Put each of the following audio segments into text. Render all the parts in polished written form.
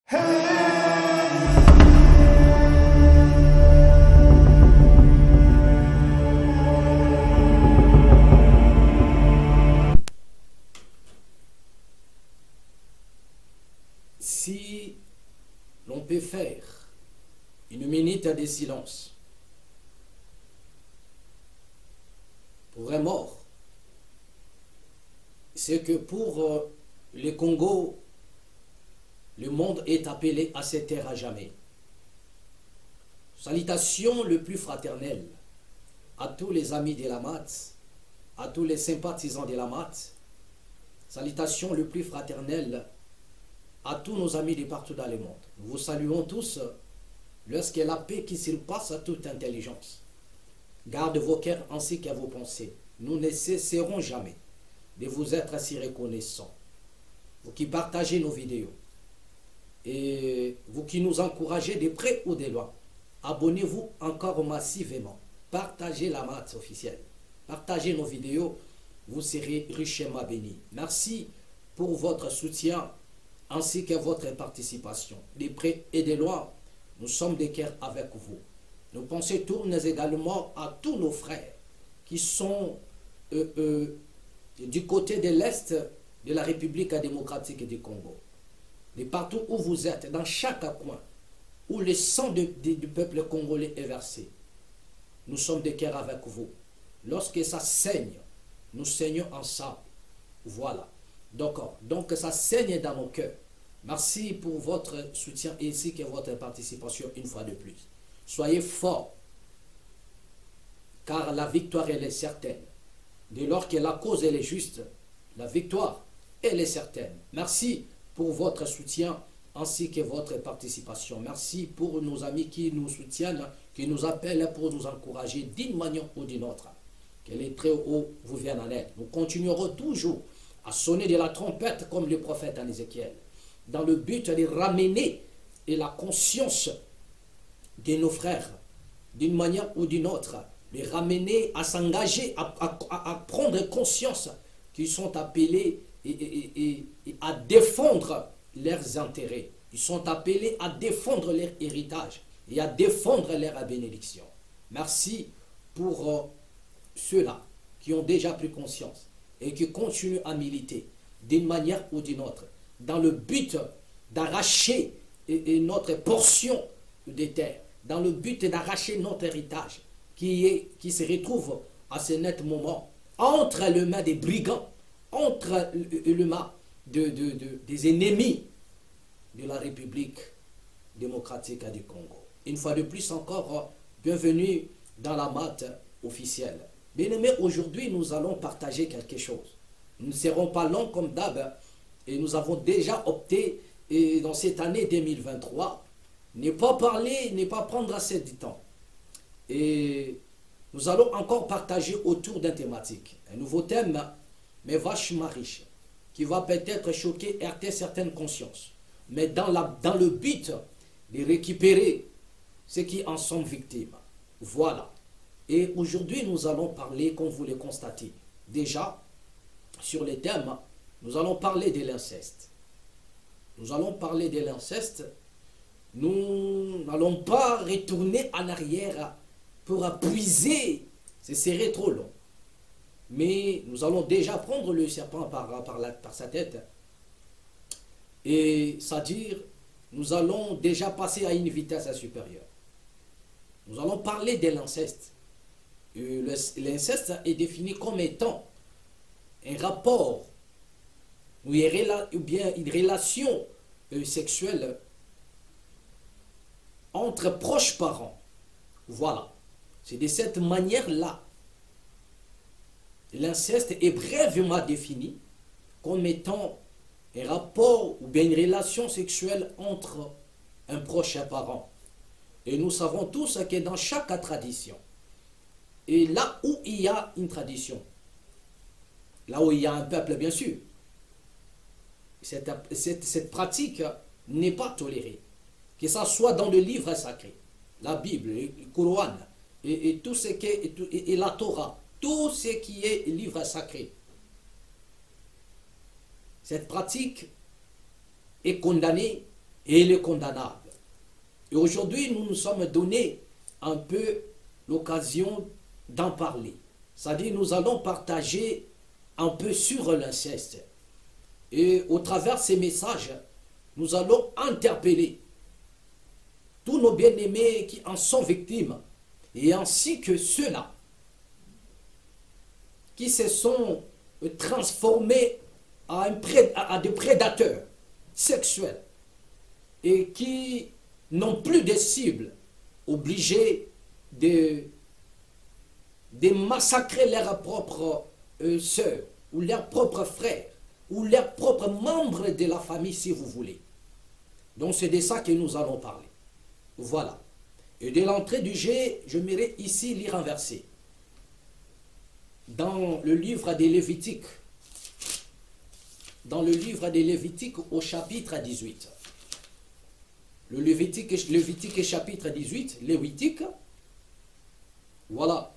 Si l'on peut faire une minute de silence pour un mort, c'est que pour le Congo, le monde est appelé à se taire à jamais. Salutations le plus fraternelles à tous les amis de la MAT, à tous les sympathisants de la MAT. Salutations le plus fraternelles à tous nos amis de partout dans le monde. Nous vous saluons tous lorsque la paix qui surpasse toute intelligence garde vos cœurs ainsi que vos pensées. Nous ne cesserons jamais de vous être si reconnaissants. Vous qui partagez nos vidéos et vous qui nous encouragez de près ou de loin, abonnez-vous encore massivement. Partagez la MAT officielle. Partagez nos vidéos, vous serez richement bénis. Merci pour votre soutien ainsi que votre participation. De près et de loin, nous sommes de cœur avec vous. Nos pensées tournent également à tous nos frères qui sont du côté de l'Est de la République démocratique du Congo. De partout où vous êtes, dans chaque coin, où le sang du peuple congolais est versé, nous sommes de cœur avec vous. Lorsque ça saigne, nous saignons ensemble. Voilà. Donc ça saigne dans nos cœurs. Merci pour votre soutien ainsi que votre participation une fois de plus. Soyez forts, car la victoire elle est certaine. Dès lors que la cause elle est juste, la victoire elle est certaine. Merci pour votre soutien ainsi que votre participation. Merci pour nos amis qui nous soutiennent, qui nous appellent pour nous encourager d'une manière ou d'une autre. Que les très hauts vous viennent en aide. Nous continuerons toujours à sonner de la trompette comme le prophète en Ézéchiel, dans le but de ramener la conscience de nos frères, d'une manière ou d'une autre, les ramener à s'engager, à prendre conscience qu'ils sont appelés à défendre leurs intérêts. Ils sont appelés à défendre leur héritage et à défendre leur bénédiction. Merci pour ceux-là qui ont déjà pris conscience et qui continuent à militer d'une manière ou d'une autre, dans le but d'arracher notre portion des terres, dans le but d'arracher notre héritage qui se retrouve à ce net moment entre les mains des brigands, entre les mains des ennemis de la République démocratique du Congo. Une fois de plus encore, bienvenue dans la MAT officielle. Bien-aimés, aujourd'hui nous allons partager quelque chose. Nous ne serons pas longs comme d'hab et nous avons déjà opté dans cette année 2023 ne pas parler, ne pas prendre assez de temps. Et nous allons encore partager autour d'un thématique, un nouveau thème, mais vachement riche, qui va peut-être choquer, heurter certaines consciences, mais dans le but de récupérer ceux qui en sont victimes. Voilà. Et aujourd'hui, nous allons parler, comme vous le constatez, déjà, sur les thèmes, nous allons parler de l'inceste. Nous allons parler de l'inceste. Nous n'allons pas retourner en arrière pour puiser, ce serait trop long. Mais nous allons déjà prendre le serpent par sa tête. Et c'est-à-dire, nous allons déjà passer à une vitesse supérieure. Nous allons parler de l'inceste. L'inceste est défini comme étant un rapport ou bien une relation sexuelle entre proches parents. Voilà. C'est de cette manière-là. L'inceste est brièvement défini comme étant un rapport ou bien une relation sexuelle entre un proche parent. Et nous savons tous que dans chaque tradition, et là où il y a une tradition, là où il y a un peuple, bien sûr, cette pratique n'est pas tolérée. Que ça soit dans le livre sacré, la Bible, le Coran, et tout ce qui est, et la Torah, tout ce qui est livre sacré. Cette pratique est condamnée et il est condamnable. Et aujourd'hui, nous nous sommes donné un peu l'occasion d'en parler. C'est-à-dire, nous allons partager un peu sur l'inceste. Et au travers de ces messages, nous allons interpeller tous nos bien-aimés qui en sont victimes, et ainsi que ceux-là qui se sont transformés à des prédateurs sexuels et qui n'ont plus de cibles, obligés de massacrer leurs propres sœurs ou leurs propres frères ou leurs propres membres de la famille, si vous voulez. Donc c'est de ça que nous allons parler. Voilà. Et dès l'entrée du jet, je m'irai ici lire un verset. Dans le livre des Lévitiques. Dans le livre des Lévitiques au chapitre 18. Le Lévitique chapitre 18, Lévitique. Voilà.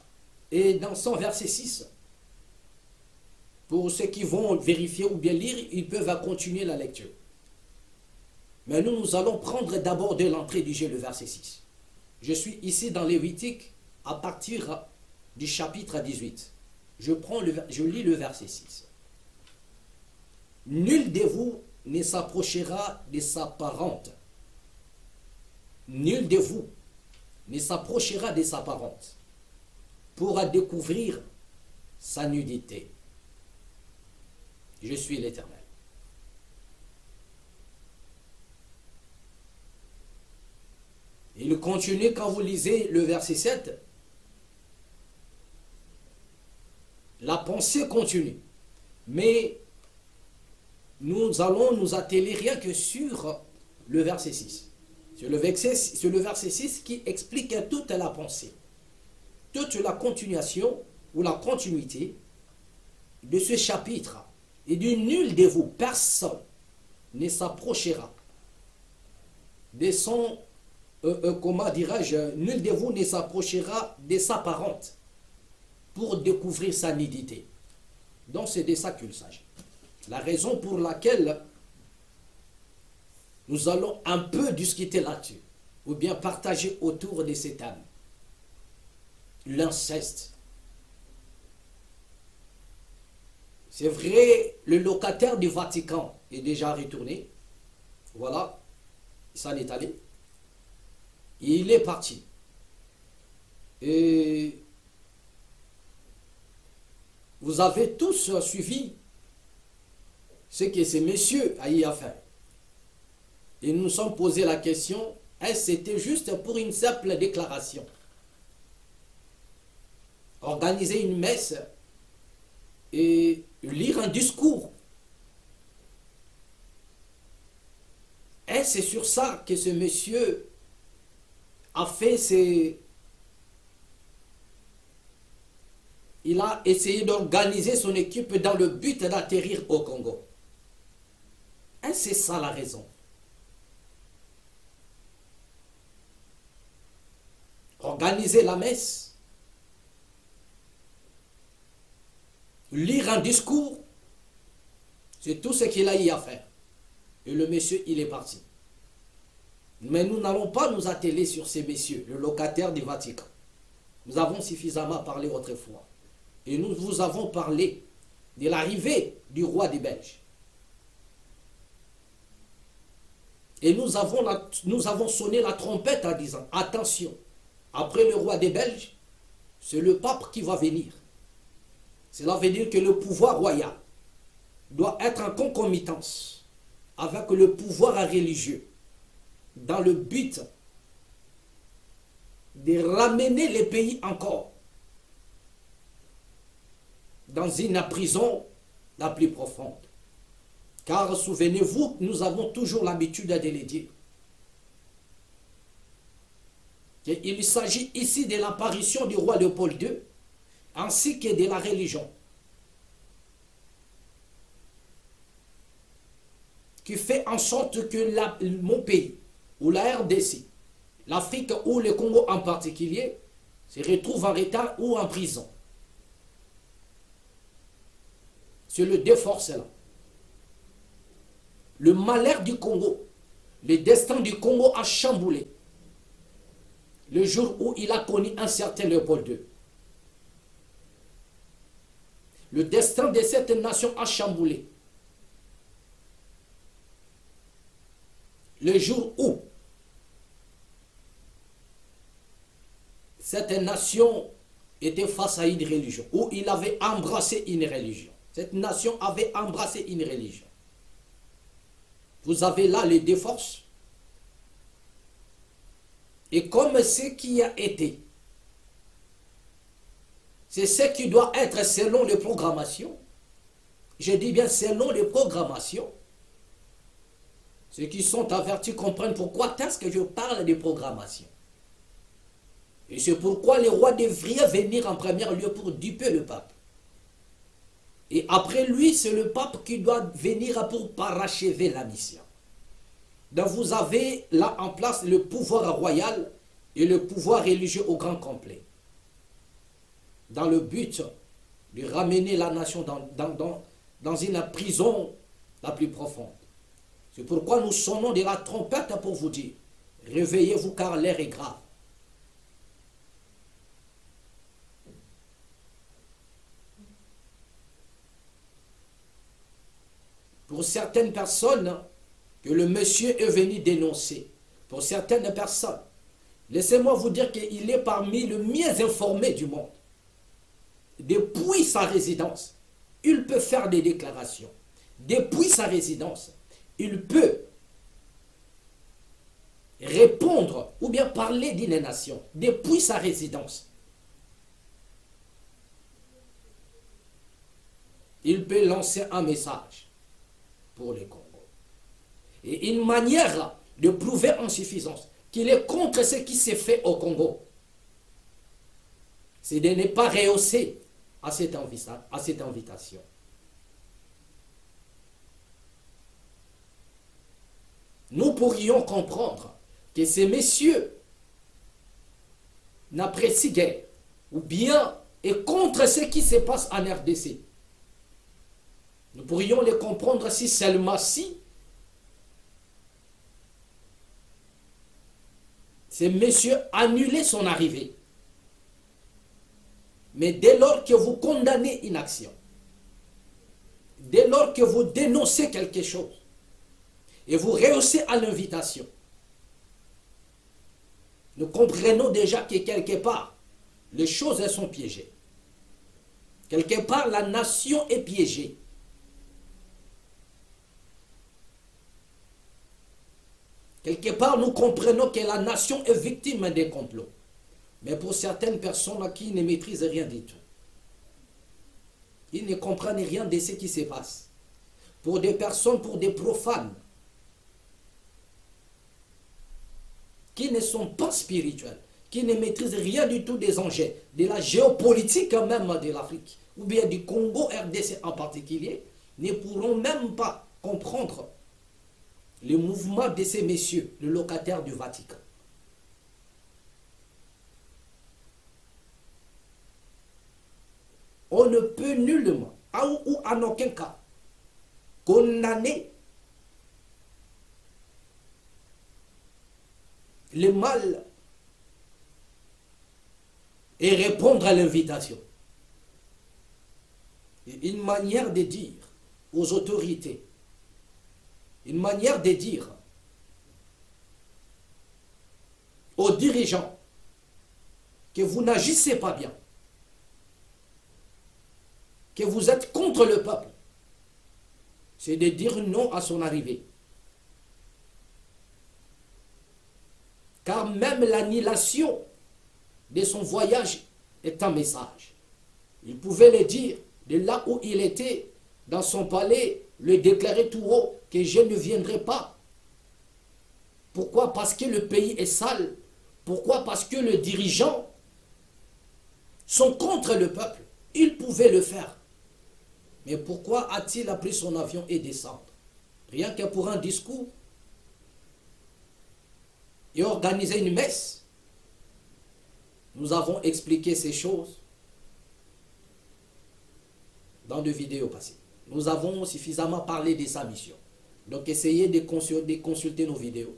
Et dans son verset 6. Pour ceux qui vont vérifier ou bien lire, ils peuvent continuer la lecture. Mais nous allons prendre d'abord de l'entrée du jet le verset 6. Je suis ici dans Lévitique à partir du chapitre 18. Je lis le verset 6. Nul de vous ne s'approchera de sa parente. Nul de vous ne s'approchera de sa parente pour découvrir sa nudité. Je suis l'Éternel. Il continue quand vous lisez le verset 7. La pensée continue. Mais nous allons nous atteler rien que sur le verset 6. Sur le verset 6 qui explique toute la pensée. Toute la continuation ou la continuité de ce chapitre. Et du nul de vous, personne ne s'approchera de son... comment dirais-je, nul de vous ne s'approchera de sa parente pour découvrir sa nudité. Donc c'est de ça qu'il s'agit. La raison pour laquelle nous allons un peu discuter là-dessus, ou bien partager autour de ces thèmes. L'inceste. C'est vrai, le locataire du Vatican est déjà retourné. Voilà, il s'en est allé. Il est parti. Et vous avez tous suivi ce que ces messieurs a eu à faire. Et nous nous sommes posé la question, est-ce que c'était juste pour une simple déclaration? Organiser une messe et lire un discours. Est-ce sur ça que ce monsieur a fait il a essayé d'organiser son équipe dans le but d'atterrir au Congo? Est-ce c'est ça la raison? Organiser la messe, lire un discours, c'est tout ce qu'il a eu à faire. Et le monsieur, il est parti. Mais nous n'allons pas nous atteler sur ces messieurs, le locataire du Vatican. Nous avons suffisamment parlé autrefois. Et nous vous avons parlé de l'arrivée du roi des Belges. Et nous avons sonné la trompette en disant, attention, après le roi des Belges, c'est le pape qui va venir. Cela veut dire que le pouvoir royal doit être en concomitance avec le pouvoir religieux, dans le but de ramener les pays encore dans une prison la plus profonde. Car souvenez-vous, nous avons toujours l'habitude de le dire. Il s'agit ici de l'apparition du roi Léopold II, ainsi que de la religion, qui fait en sorte que mon pays, ou la RDC, l'Afrique ou le Congo en particulier, se retrouve en retard ou en prison. C'est le déforce là. Le malheur du Congo le destin du Congo a chamboulé le jour où il a connu un certain Léopold II. Le destin de cette nation a chamboulé le jour où cette nation était face à une religion, où il avait embrassé une religion. Cette nation avait embrassé une religion. Vous avez là les deux forces. Et comme ce qui a été, c'est ce qui doit être selon les programmations. Je dis bien selon les programmations. Ceux qui sont avertis comprennent pourquoi est-ce que je parle de programmation. Et c'est pourquoi les rois devraient venir en premier lieu pour duper le pape. Et après lui, c'est le pape qui doit venir pour parachever la mission. Donc vous avez là en place le pouvoir royal et le pouvoir religieux au grand complet. Dans le but de ramener la nation dans une prison la plus profonde. C'est pourquoi nous sonnons de la trompette pour vous dire, réveillez-vous car l'heure est grave. Pour certaines personnes que le monsieur est venu dénoncer, pour certaines personnes, laissez-moi vous dire qu'il est parmi les mieux informés du monde. Depuis sa résidence, il peut faire des déclarations. Depuis sa résidence, il peut répondre ou bien parler d'une nation. Depuis sa résidence, il peut lancer un message pour les Congo. Et une manière de prouver en suffisance qu'il est contre ce qui s'est fait au Congo, c'est de ne pas rehausser à cette invitation. Nous pourrions comprendre que ces messieurs n'apprécient guère ou bien est contre ce qui se passe en RDC. Nous pourrions les comprendre si seulement si ces messieurs annulaient son arrivée. Mais dès lors que vous condamnez une action, dès lors que vous dénoncez quelque chose, et vous rehaussez à l'invitation, nous comprenons déjà que quelque part, les choses sont piégées. Quelque part, la nation est piégée. Quelque part, nous comprenons que la nation est victime des complots. Mais pour certaines personnes qui ne maîtrisent rien du tout, ils ne comprennent rien de ce qui se passe. Pour des personnes, pour des profanes, qui ne sont pas spirituels, qui ne maîtrisent rien du tout des enjeux, de la géopolitique même de l'Afrique, ou bien du Congo RDC en particulier, ne pourront même pas comprendre le mouvement de ces messieurs, le locataire du Vatican. On ne peut nullement, ou en aucun cas, condamner le mal et répondre à l'invitation. Une manière de dire aux autorités, une manière de dire aux dirigeants que vous n'agissez pas bien, que vous êtes contre le peuple, c'est de dire non à son arrivée. Car même l'annulation de son voyage est un message. Il pouvait le dire de là où il était, dans son palais, le déclarer tout haut que je ne viendrai pas. Pourquoi? Parce que le pays est sale. Pourquoi? Parce que les dirigeants sont contre le peuple. Il pouvait le faire. Mais pourquoi a-t-il pris son avion et descendre? Rien que pour un discours et organiser une messe. Nous avons expliqué ces choses dans des vidéos passées. Nous avons suffisamment parlé de sa mission. Donc essayez de consulter nos vidéos.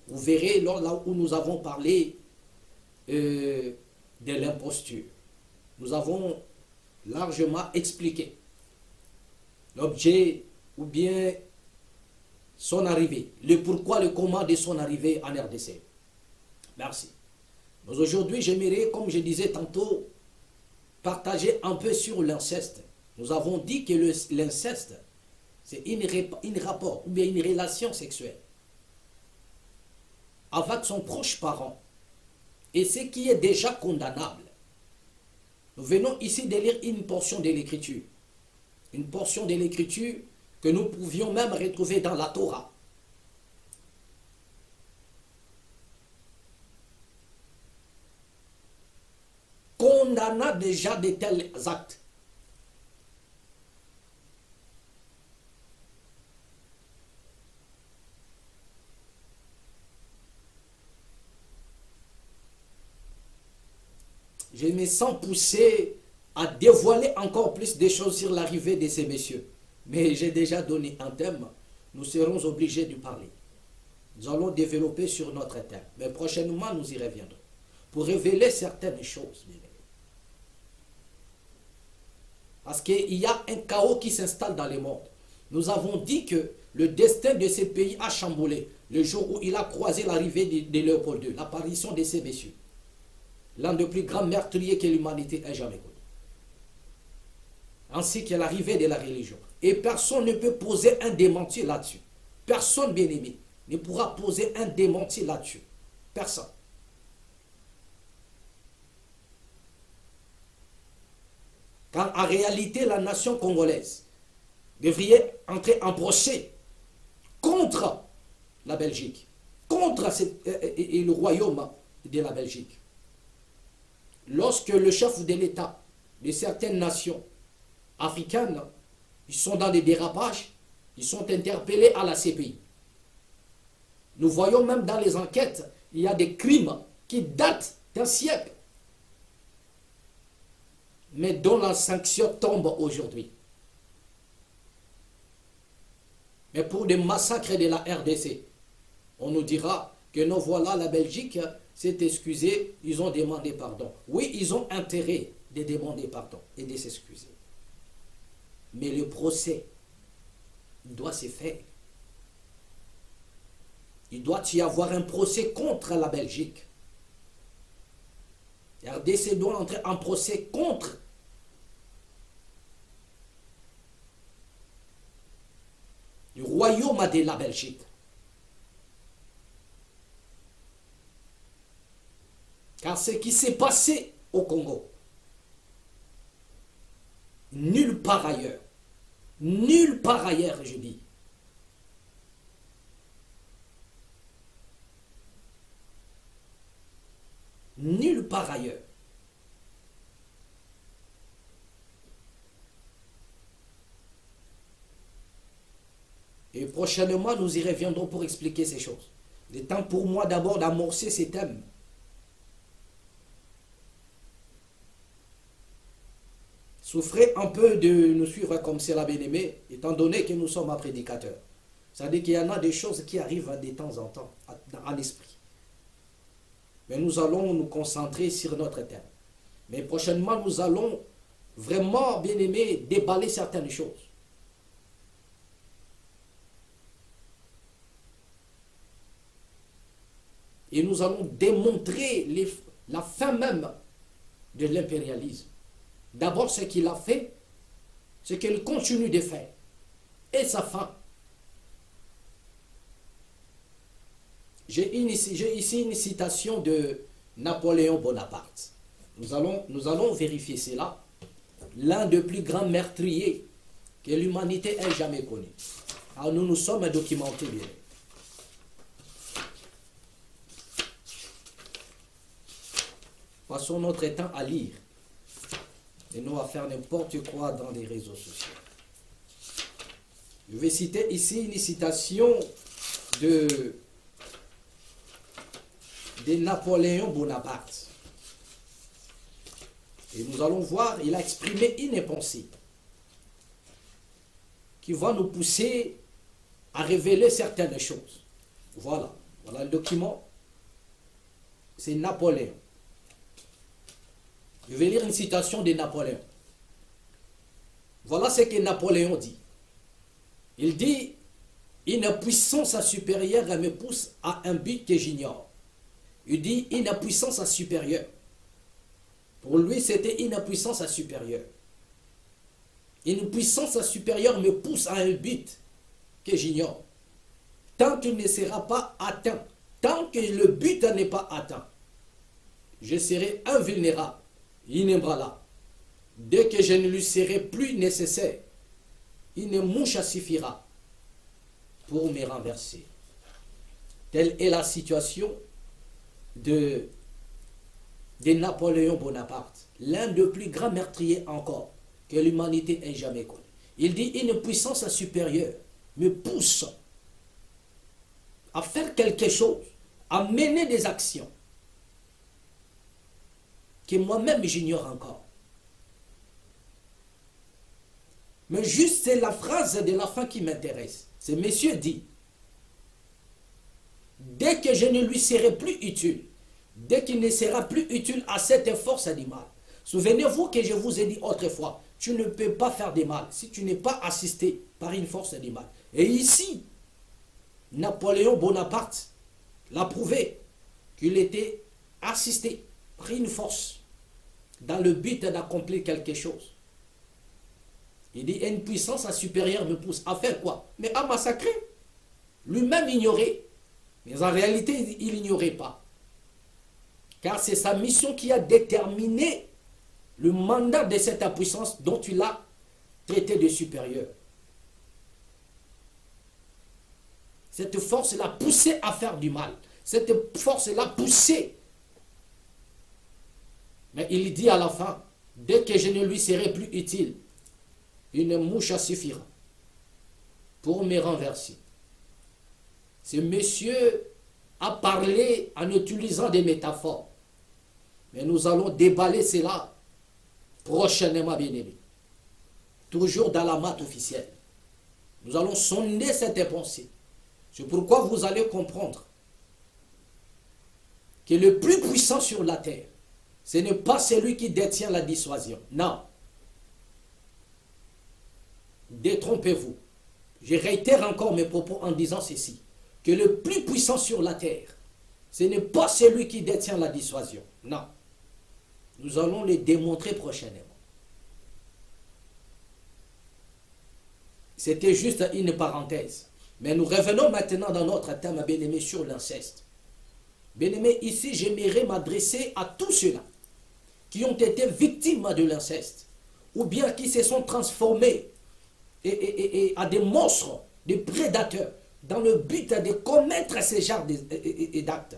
Vous verrez là où nous avons parlé de l'imposture. Nous avons largement expliqué l'objet ou bien son arrivée, le pourquoi, le comment de son arrivée en RDC. Merci. Mais aujourd'hui, j'aimerais, comme je disais tantôt, partager un peu sur l'inceste. Nous avons dit que l'inceste, c'est une rapport ou bien une relation sexuelle avec son proche parent. Et ce qui est déjà condamnable. Nous venons ici de lire une portion de l'Écriture. Une portion de l'Écriture que nous pouvions même retrouver dans la Torah. Condamnant déjà de tels actes. Je me sens poussé à dévoiler encore plus des choses sur l'arrivée de ces messieurs. Mais j'ai déjà donné un thème, nous serons obligés de parler. Nous allons développer sur notre thème, mais prochainement nous y reviendrons pour révéler certaines choses. Parce qu'il y a un chaos qui s'installe dans le monde. Nous avons dit que le destin de ces pays a chamboulé le jour où il a croisé l'arrivée de Léopold II, l'apparition de ces messieurs. L'un des plus grands meurtriers que l'humanité ait jamais connu. Ainsi que l'arrivée de la religion. Et personne ne peut poser un démenti là-dessus. Personne, bien-aimé, ne pourra poser un démenti là-dessus. Personne. Car en réalité, la nation congolaise devrait entrer en procès contre la Belgique, contre le royaume de la Belgique. Lorsque le chef de l'État de certaines nations africaines, ils sont dans des dérapages, ils sont interpellés à la CPI. Nous voyons même dans les enquêtes, il y a des crimes qui datent d'un siècle, mais dont la sanction tombe aujourd'hui. Mais pour des massacres de la RDC, on nous dira que non, voilà, la Belgique s'est excusée, ils ont demandé pardon. Oui, ils ont intérêt de demander pardon et de s'excuser. Mais le procès doit se faire. Il doit y avoir un procès contre la Belgique. La RDC doit entrer en procès contre le royaume de la Belgique. Car ce qui s'est passé au Congo, nulle part ailleurs, je dis, nulle part ailleurs. Et prochainement, nous y reviendrons pour expliquer ces choses. Il est temps pour moi d'abord d'amorcer ces thèmes. Souffrez un peu de nous suivre comme cela, bien-aimé, étant donné que nous sommes un prédicateur. C'est-à-dire qu'il y en a des choses qui arrivent de temps en temps à l'esprit. Mais nous allons nous concentrer sur notre thème. Mais prochainement, nous allons vraiment, bien-aimé, déballer certaines choses. Et nous allons démontrer la fin même de l'impérialisme. D'abord, ce qu'il a fait, ce qu'il continue de faire, et sa fin. J'ai ici une citation de Napoléon Bonaparte. Nous allons vérifier cela. L'un des plus grands meurtriers que l'humanité ait jamais connu. Alors nous sommes documentés bien. Passons notre temps à lire et non à faire n'importe quoi dans les réseaux sociaux. Je vais citer ici une citation de Napoléon Bonaparte. Et nous allons voir, il a exprimé une pensée qui va nous pousser a révélé certaines choses. Voilà. Voilà le document. C'est Napoléon. Je vais lire une citation de Napoléon. Voilà ce que Napoléon dit. Il dit, une puissance supérieure me pousse à un but que j'ignore. Il dit, une puissance supérieure. Pour lui, c'était une puissance supérieure. Une puissance supérieure me pousse à un but que j'ignore. Tant qu'il ne sera pas atteint, tant que le but n'est pas atteint, je serai invulnérable, inébranlable. Dès que je ne lui serai plus nécessaire, une mouche suffira pour me renverser. Telle est la situation de Napoléon Bonaparte, l'un des plus grands meurtriers encore que l'humanité ait jamais connu. Il dit, une puissance supérieure me pousse à faire quelque chose, à mener des actions que moi-même j'ignore encore. Mais juste c'est la phrase de la fin qui m'intéresse. Ce monsieur dit, dès que je ne lui serai plus utile, dès qu'il ne sera plus utile à cette force du mal. Souvenez-vous que je vous ai dit autrefois, tu ne peux pas faire du mal si tu n'es pas assisté par une force du mal. Et ici, Napoléon Bonaparte l'a prouvé qu'il était assisté par une force dans le but d'accomplir quelque chose. Il dit, une puissance supérieure me pousse à faire quoi? Mais à massacrer. Lui-même ignorait. Mais en réalité, il n'ignorait pas. Car c'est sa mission qui a déterminé le mandat de cette puissance dont il a traité de supérieur. Cette force l'a poussé à faire du mal. Cette force l'a poussé. Mais il dit à la fin, dès que je ne lui serai plus utile, une mouche suffira pour me renverser. Ce monsieur a parlé en utilisant des métaphores. Mais nous allons déballer cela prochainement, bien-aimés. Toujours dans la maths officielle. Nous allons sonder cette pensée. C'est pourquoi vous allez comprendre que le plus puissant sur la terre, ce n'est pas celui qui détient la dissuasion. Non. Détrompez-vous. Je réitère encore mes propos en disant ceci. Que le plus puissant sur la terre, ce n'est pas celui qui détient la dissuasion. Non. Nous allons le démontrer prochainement. C'était juste une parenthèse. Mais nous revenons maintenant dans notre thème, bien-aimé, sur l'inceste. Bien-aimé, ici, j'aimerais m'adresser à tous ceux-là qui ont été victimes de l'inceste, ou bien qui se sont transformés à des monstres, des prédateurs, dans le but de commettre ce genre d'actes.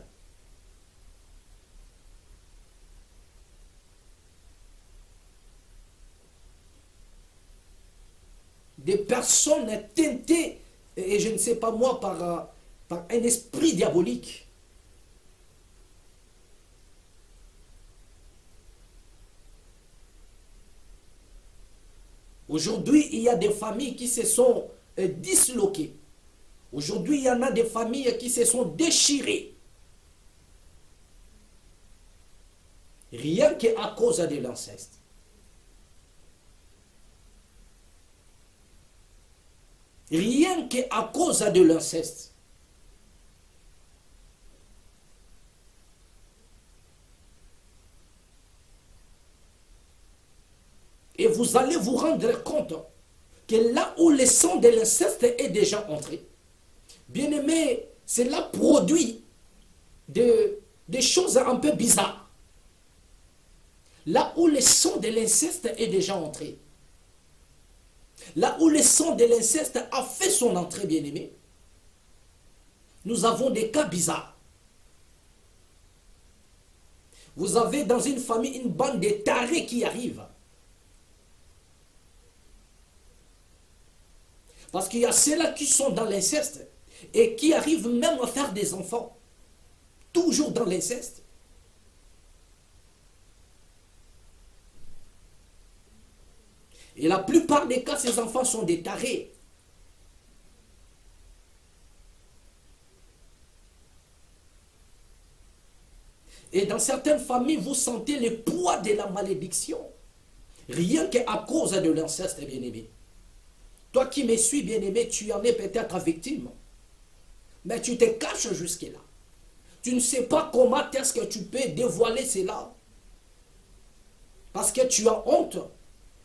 Des personnes teintées, et je ne sais pas moi, par un esprit diabolique. Aujourd'hui, il y a des familles qui se sont disloquées. Aujourd'hui, il y en a des familles qui se sont déchirées. Rien qu'à cause de l'inceste. Rien qu'à cause de l'inceste. Et vous allez vous rendre compte que là où le sang de l'inceste est déjà entré, bien aimé, cela produit des choses un peu bizarres. Là où le sang de l'inceste est déjà entré, là où le sang de l'inceste a fait son entrée, bien aimé, nous avons des cas bizarres. Vous avez dans une famille une bande de tarés qui arrivent. Parce qu'il y a ceux-là qui sont dans l'inceste et qui arrivent même à faire des enfants. Toujours dans l'inceste. Et la plupart des cas, ces enfants sont des tarés. Et dans certaines familles, vous sentez le poids de la malédiction. Rien qu'à cause de l'inceste, bien-aimé. Toi qui me suis, bien-aimé, tu en es peut-être victime. Mais tu te caches jusque-là. Tu ne sais pas comment est-ce que tu peux dévoiler cela. Parce que tu as honte.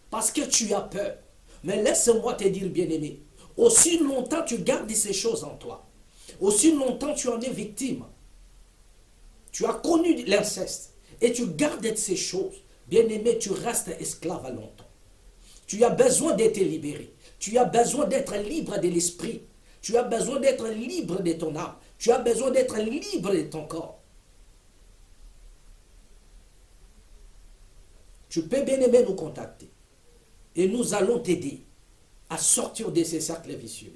Parce que tu as peur. Mais laisse-moi te dire, bien-aimé, aussi longtemps tu gardes ces choses en toi, aussi longtemps tu en es victime, tu as connu l'inceste et tu gardes ces choses, bien-aimé, tu restes esclave à longtemps. Tu as besoin d'être libéré. Tu as besoin d'être libre de l'esprit. Tu as besoin d'être libre de ton âme. Tu as besoin d'être libre de ton corps. Tu peux, bien-aimé, nous contacter. Et nous allons t'aider à sortir de ces cercles vicieux.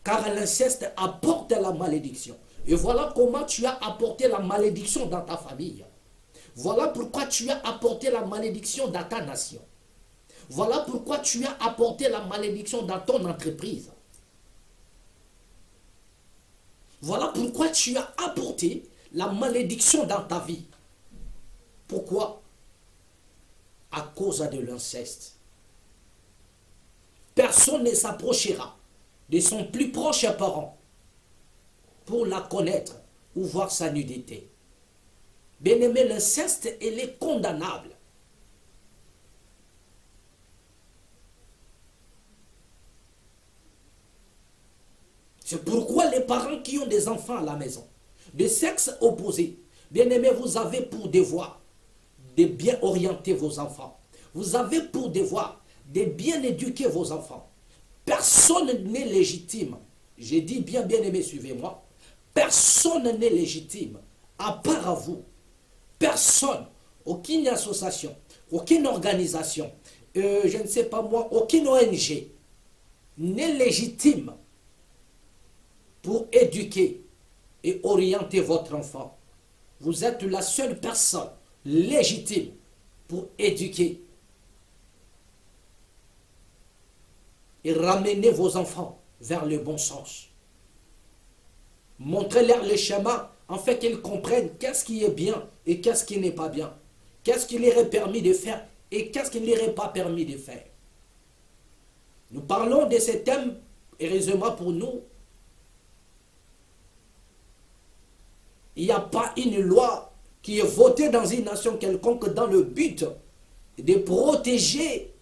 Car l'inceste apporte la malédiction. Et voilà comment tu as apporté la malédiction dans ta famille. Voilà pourquoi tu as apporté la malédiction dans ta nation. Voilà pourquoi tu as apporté la malédiction dans ton entreprise. Voilà pourquoi tu as apporté la malédiction dans ta vie. Pourquoi? À cause de l'inceste. Personne ne s'approchera de son plus proche parent pour la connaître ou voir sa nudité. Bien-aimé, l'inceste, il est condamnable. C'est pourquoi les parents qui ont des enfants à la maison, de sexe opposé, bien-aimé, vous avez pour devoir de bien orienter vos enfants. Vous avez pour devoir de bien éduquer vos enfants. Personne n'est légitime. J'ai dit bien, bien-aimé, suivez-moi. Personne n'est légitime, à part à vous. Personne, aucune association, aucune organisation, je ne sais pas moi, aucune ONG n'est légitime pour éduquer et orienter votre enfant. Vous êtes la seule personne légitime pour éduquer et ramener vos enfants vers le bon sens. Montrez-leur le schéma afin qu'ils comprennent qu'est-ce qui est bien et qu'est-ce qui n'est pas bien. Qu'est-ce qu'il leur est permis de faire et qu'est-ce qu'il ne leur est pas permis de faire. Nous parlons de ces thèmes, heureusement pour nous. Il n'y a pas une loi qui est votée dans une nation quelconque dans le but de protéger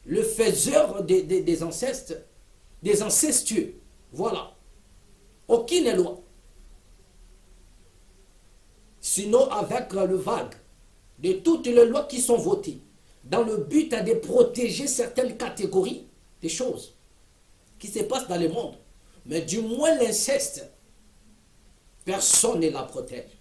le faiseur des incestes, des incestueux. Voilà. Aucune loi. Sinon, avec le vague de toutes les lois qui sont votées dans le but de protéger certaines catégories des choses qui se passent dans le monde. Mais du moins l'inceste, personne ne la protège.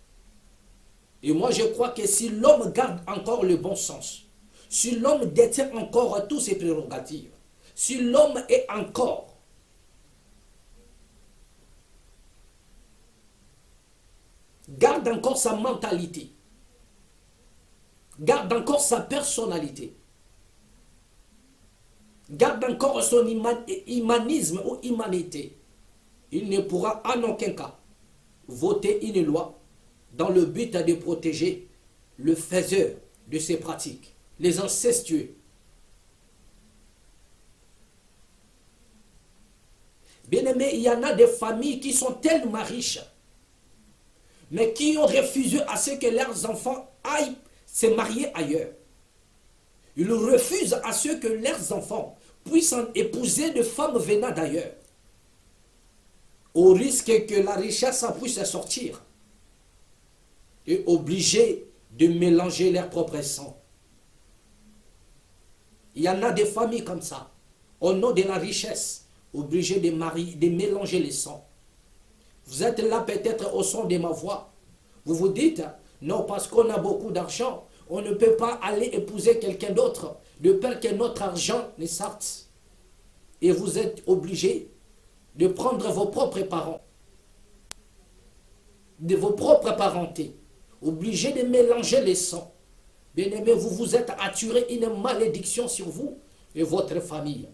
Et moi je crois que si l'homme garde encore le bon sens, si l'homme détient encore toutes ses prérogatives, si l'homme est encore garde encore sa mentalité, garde encore sa personnalité, garde encore son humanisme ou humanité, il ne pourra en aucun cas voter une loi dans le but de protéger le faiseur de ces pratiques, les incestueux. Bien-aimé, il y en a des familles qui sont tellement riches, mais qui ont refusé à ce que leurs enfants aillent se marier ailleurs. Ils refusent à ce que leurs enfants puissent épouser de femmes venant d'ailleurs, au risque que la richesse puisse sortir et obligés de mélanger leur propre sang. Il y en a des familles comme ça, au nom de la richesse, obligés de mélanger les sangs. Vous êtes là peut-être au son de ma voix. Vous vous dites, non, parce qu'on a beaucoup d'argent, on ne peut pas aller épouser quelqu'un d'autre, de peur que notre argent ne sorte. Et vous êtes obligés de prendre vos propres parents, de vos propres parentés, obligés de mélanger les sangs. Bien-aimés, vous vous êtes attiré une malédiction sur vous et votre famille.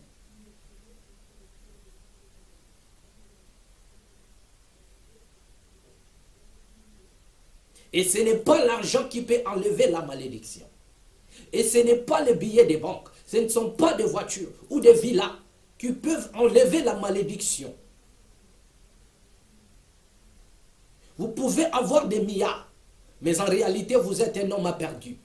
Et ce n'est pas l'argent qui peut enlever la malédiction. Et ce n'est pas les billets des banques. Ce ne sont pas des voitures ou des villas qui peuvent enlever la malédiction. Vous pouvez avoir des milliards, mais en réalité, vous êtes un homme perdu.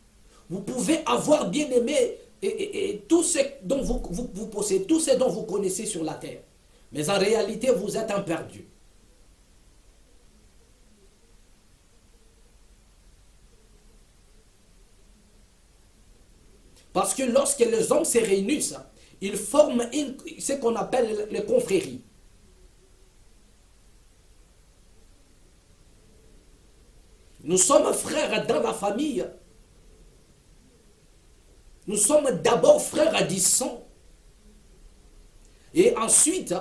Vous pouvez avoir bien aimé et tout ce dont vous possédez, tout ce dont vous connaissez sur la terre. Mais en réalité, vous êtes un perdu. Parce que lorsque les hommes se réunissent, ils forment ce qu'on appelle les confréries. Nous sommes frères dans la famille. Nous sommes d'abord frères du sang. Et ensuite,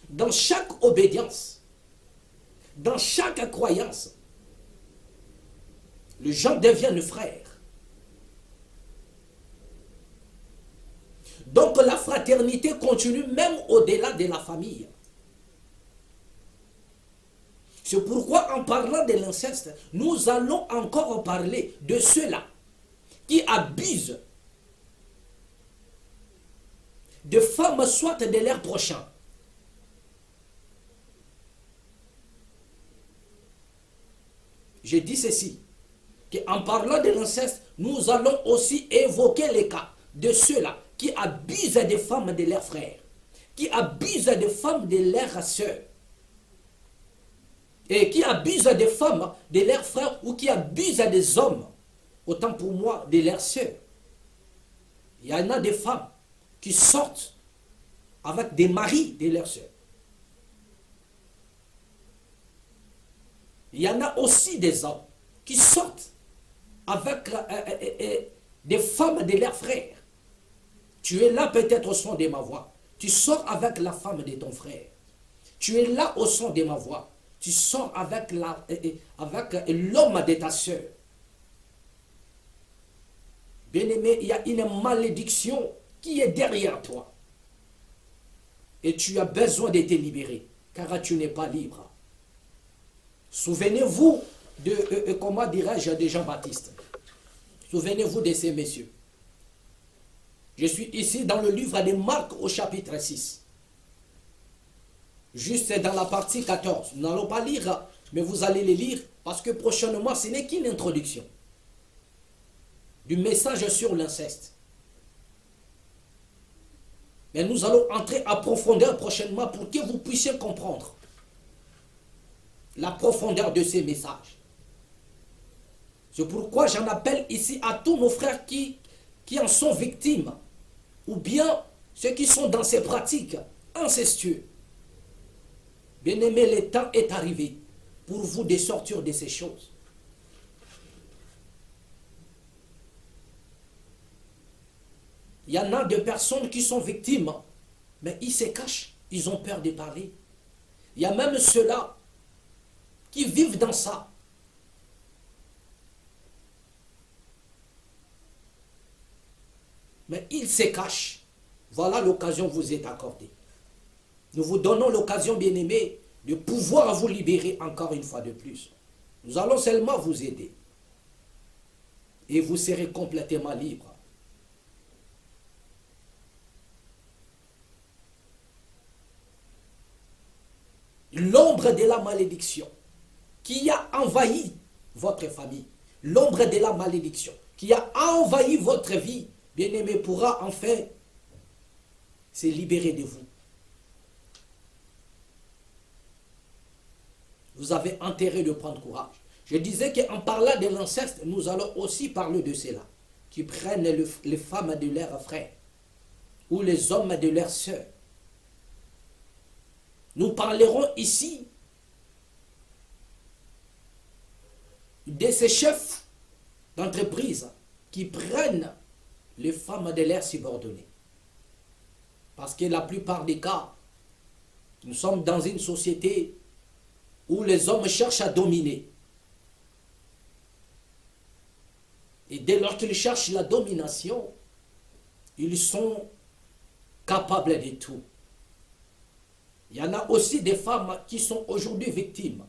dans chaque obédience, dans chaque croyance, les gens deviennent frères. Donc la fraternité continue même au-delà de la famille. C'est pourquoi en parlant de l'inceste, nous allons encore parler de ceux-là qui abusent de femmes soit de leur prochain. Je dis ceci, qu'en parlant de l'inceste, nous allons aussi évoquer les cas de ceux-là qui abusent des femmes de leurs frères, qui abusent des femmes de leurs sœurs, et qui abusent des femmes de leurs frères ou qui abusent des hommes, autant pour moi, de leurs sœurs. Il y en a des femmes qui sortent avec des maris de leurs sœurs. Il y en a aussi des hommes qui sortent avec des femmes de leurs frères. Tu es là peut-être au son de ma voix. Tu sors avec la femme de ton frère. Tu es là au son de ma voix. Tu sors avec l'homme de ta sœur. Bien-aimé, il y a une malédiction qui est derrière toi. Et tu as besoin de te libérer, car tu n'es pas libre. Souvenez-vous de, comment dirais-je, de Jean-Baptiste. Souvenez-vous de ces messieurs. Je suis ici dans le livre de Marc au chapitre 6. Juste dans la partie 14. Nous n'allons pas lire, mais vous allez les lire, parce que prochainement, ce n'est qu'une introduction du message sur l'inceste. Mais nous allons entrer à profondeur prochainement pour que vous puissiez comprendre la profondeur de ces messages. C'est pourquoi j'en appelle ici à tous nos frères qui en sont victimes, ou bien ceux qui sont dans ces pratiques incestueuses. Bien-aimés, le temps est arrivé pour vous de sortir de ces choses. Il y en a des personnes qui sont victimes, mais ils se cachent, ils ont peur de parler. Il y a même ceux-là qui vivent dans ça. Mais ils se cachent. Voilà l'occasion vous est accordée. Nous vous donnons l'occasion, bien-aimés, de pouvoir vous libérer encore une fois de plus. Nous allons seulement vous aider. Et vous serez complètement libre. L'ombre de la malédiction qui a envahi votre famille, l'ombre de la malédiction qui a envahi votre vie, bien-aimé, pourra enfin se libérer de vous. Vous avez intérêt de prendre courage. Je disais qu'en parlant de l'inceste, nous allons aussi parler de ceux-là qui prennent les femmes de leurs frères ou les hommes de leurs sœurs. Nous parlerons ici de ces chefs d'entreprise qui prennent les femmes de leurs subordonnés. Parce que la plupart des cas, nous sommes dans une société où les hommes cherchent à dominer. Et dès lors qu'ils cherchent la domination, ils sont capables de tout. Il y en a aussi des femmes qui sont aujourd'hui victimes.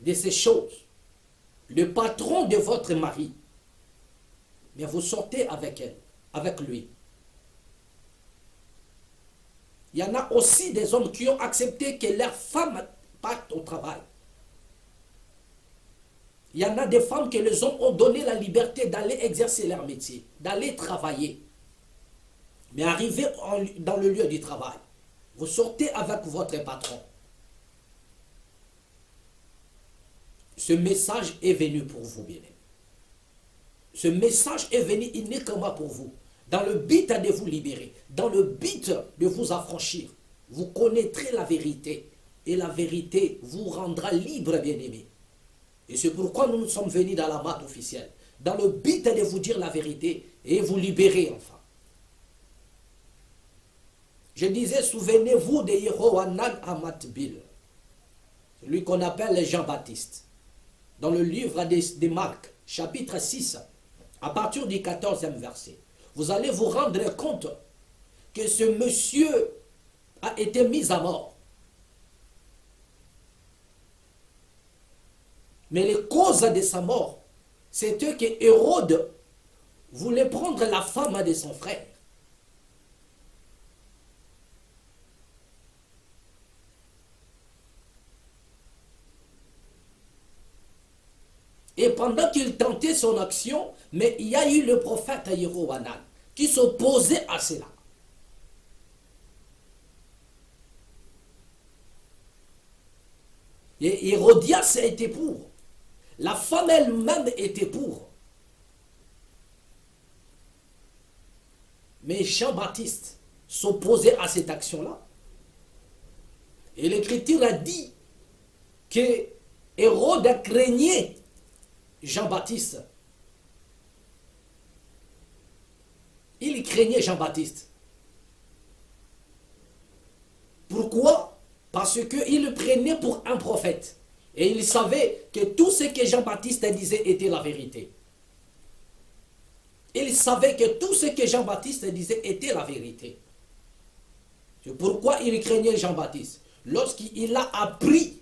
de ces choses, le patron de votre mari, mais vous sortez avec elle, avec lui. Il y en a aussi des hommes qui ont accepté que leur femme parte au travail. Il y en a des femmes que les hommes ont donné la liberté d'aller exercer leur métier, d'aller travailler. Mais arrivé dans le lieu du travail, vous sortez avec votre patron. Ce message est venu pour vous, bien-aimés. Ce message est venu uniquement pour vous, dans le but de vous libérer, dans le but de vous affranchir. Vous connaîtrez la vérité, et la vérité vous rendra libre, bien-aimés. Et c'est pourquoi nous sommes venus dans la mat officielle, dans le but de vous dire la vérité et vous libérer enfin. Je disais, souvenez-vous de Yehohanan Amatbil, celui qu'on appelle Jean-Baptiste, dans le livre de Marc, chapitre 6, à partir du 14e verset. Vous allez vous rendre compte que ce monsieur a été mis à mort. Mais les causes de sa mort, c'était que Hérode voulait prendre la femme de son frère. Et pendant qu'il tentait son action, mais il y a eu le prophète Yehohanan qui s'opposait à cela. Et Hérodias était pour. La femme elle-même était pour. Mais Jean-Baptiste s'opposait à cette action-là. Et l'Écriture a dit que Hérode craignait Jean-Baptiste. Il craignait Jean-Baptiste. Pourquoi? Parce qu'il le prenait pour un prophète. Et il savait que tout ce que Jean-Baptiste disait était la vérité. Il savait que tout ce que Jean-Baptiste disait était la vérité. C'est pourquoi il craignait Jean-Baptiste. Lorsqu'il a appris,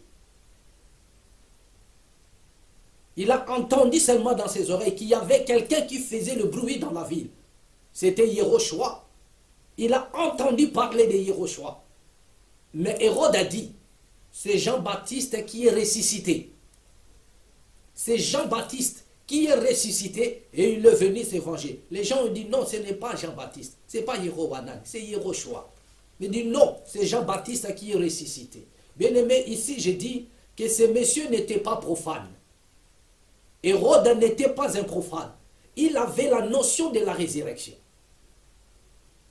il a entendu seulement dans ses oreilles qu'il y avait quelqu'un qui faisait le bruit dans la ville. C'était Yehoshua. Il a entendu parler de Yehoshua. Mais Hérode a dit, c'est Jean-Baptiste qui est ressuscité. C'est Jean-Baptiste qui est ressuscité et il est venu se venger. Les gens ont dit non, ce n'est pas Jean-Baptiste, ce n'est pas Yehohanan, c'est Yehoshua. Mais dit non, c'est Jean-Baptiste qui est ressuscité. Bien aimé, ici je dis que ce monsieur n'était pas profane. Hérode n'était pas un profane. Il avait la notion de la résurrection.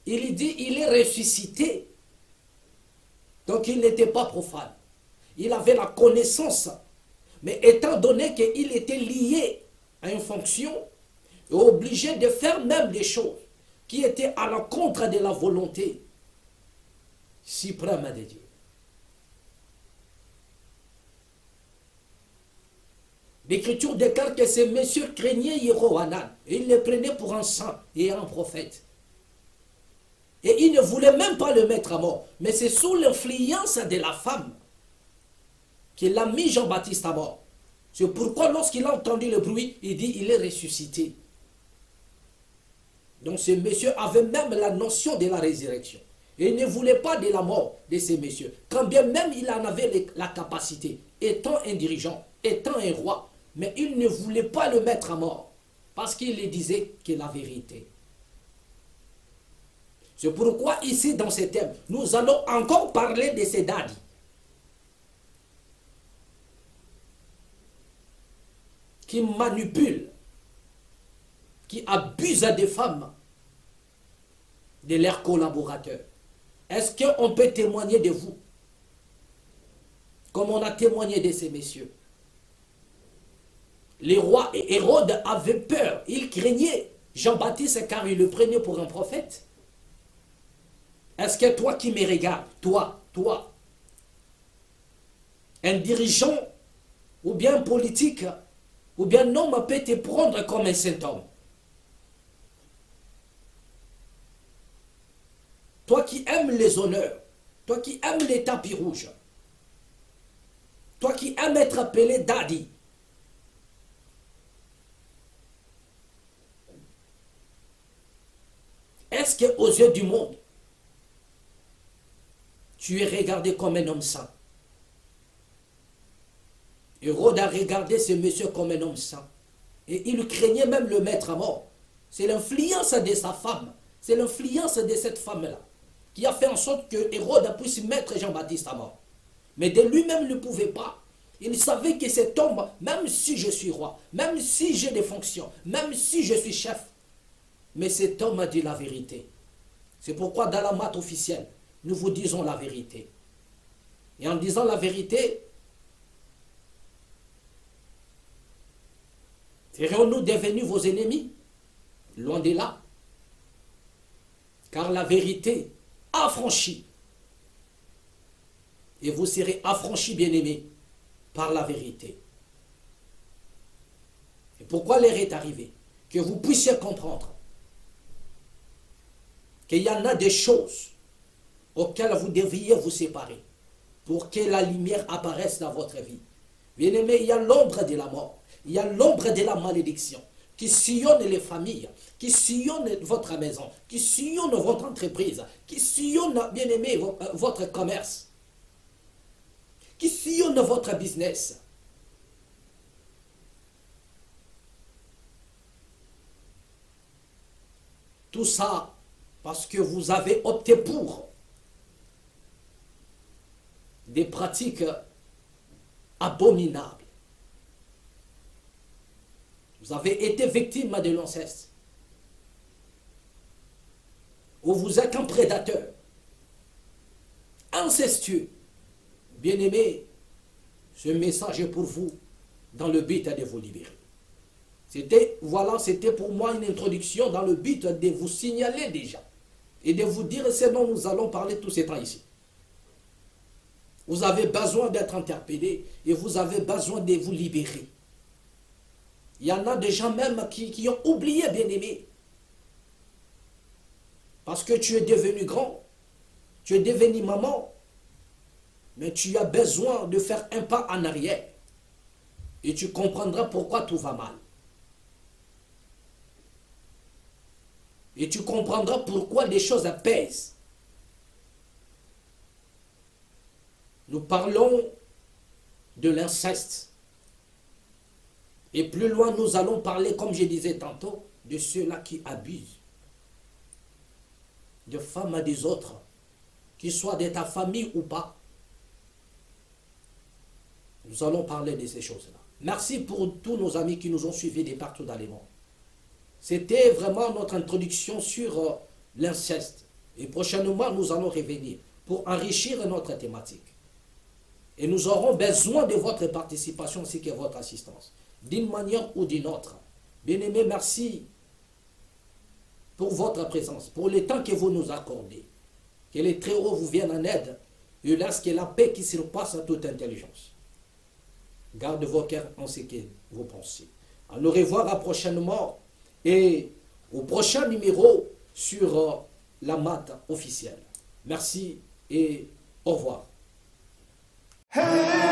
Il dit, il est ressuscité. Donc il n'était pas profane. Il avait la connaissance. Mais étant donné qu'il était lié à une fonction, et obligé de faire même des choses qui étaient à l'encontre de la volonté suprême de Dieu. L'Écriture déclare que ces messieurs craignaient Yehohanan et ils le prenaient pour un saint et un prophète. Et ils ne voulaient même pas le mettre à mort. Mais c'est sous l'influence de la femme qu'il a mis Jean-Baptiste à mort. C'est pourquoi lorsqu'il a entendu le bruit, il dit il est ressuscité. Donc ce monsieur avait même la notion de la résurrection. Et il ne voulait pas de la mort de ces messieurs. Quand bien même il en avait la capacité, étant un dirigeant, étant un roi, mais il ne voulait pas le mettre à mort. Parce qu'il lui disait que la vérité. C'est pourquoi ici dans ce thème, nous allons encore parler de ces dadis. Qui manipulent, qui abusent des femmes, de leurs collaborateurs. Est-ce qu'on peut témoigner de vous? Comme on a témoigné de ces messieurs. Les rois et Hérode avaient peur, ils craignaient Jean-Baptiste car ils le prenaient pour un prophète. Est-ce que toi qui me regardes, toi, un dirigeant ou bien un politique, ou bien un homme peut te prendre comme un saint homme? Toi qui aimes les honneurs, toi qui aimes les tapis rouges, toi qui aime être appelé Daddy. Est-ce qu'aux yeux du monde, tu es regardé comme un homme saint? Hérode a regardé ce monsieur comme un homme saint. Et il craignait même le mettre à mort. C'est l'influence de sa femme. C'est l'influence de cette femme-là qui a fait en sorte que Hérode puisse mettre Jean-Baptiste à mort. Mais de lui-même ne pouvait pas. Il savait que cet homme, même si je suis roi, même si j'ai des fonctions, même si je suis chef, mais cet homme a dit la vérité. C'est pourquoi dans la mat officielle, nous vous disons la vérité. Et en disant la vérité, serions-nous devenus vos ennemis? Loin de là. Car la vérité affranchit. Et vous serez affranchis, bien-aimés, par la vérité. Et pourquoi l'heure est arrivée? Que vous puissiez comprendre qu'il y en a des choses auxquelles vous devriez vous séparer pour que la lumière apparaisse dans votre vie. Bien-aimés, il y a l'ombre de la mort, il y a l'ombre de la malédiction qui sillonne les familles, qui sillonne votre maison, qui sillonne votre entreprise, qui sillonne, bien-aimés, votre commerce, qui sillonne votre business. Tout ça parce que vous avez opté pour des pratiques abominables. Vous avez été victime de l'inceste. Ou vous êtes un prédateur incestueux. Bien-aimés, ce message est pour vous dans le but de vous libérer. C'était pour moi une introduction dans le but de vous signaler déjà et de vous dire ce dont nous allons parler tout ce temps ici. Vous avez besoin d'être interpellé et vous avez besoin de vous libérer. Il y en a des gens même qui ont oublié, bien-aimé. Parce que tu es devenu grand, tu es devenu maman, mais tu as besoin de faire un pas en arrière. Et tu comprendras pourquoi tout va mal. Et tu comprendras pourquoi les choses pèsent. Nous parlons de l'inceste. Et plus loin, nous allons parler, comme je disais tantôt, de ceux-là qui abusent de femmes à des autres, qu'ils soient de ta famille ou pas. Nous allons parler de ces choses-là. Merci pour tous nos amis qui nous ont suivis de partout dans le monde. C'était vraiment notre introduction sur l'inceste. Et prochainement, nous allons revenir pour enrichir notre thématique. Et nous aurons besoin de votre participation ainsi que votre assistance, d'une manière ou d'une autre. Bien-aimés, merci pour votre présence, pour le temps que vous nous accordez. Que les Très-Hauts vous viennent en aide et laisse que la paix qui surpasse toute intelligence garde vos cœurs en ce que vous pensez. À nous revoir à prochainement et au prochain numéro sur la mat officielle. Merci et au revoir. Hey!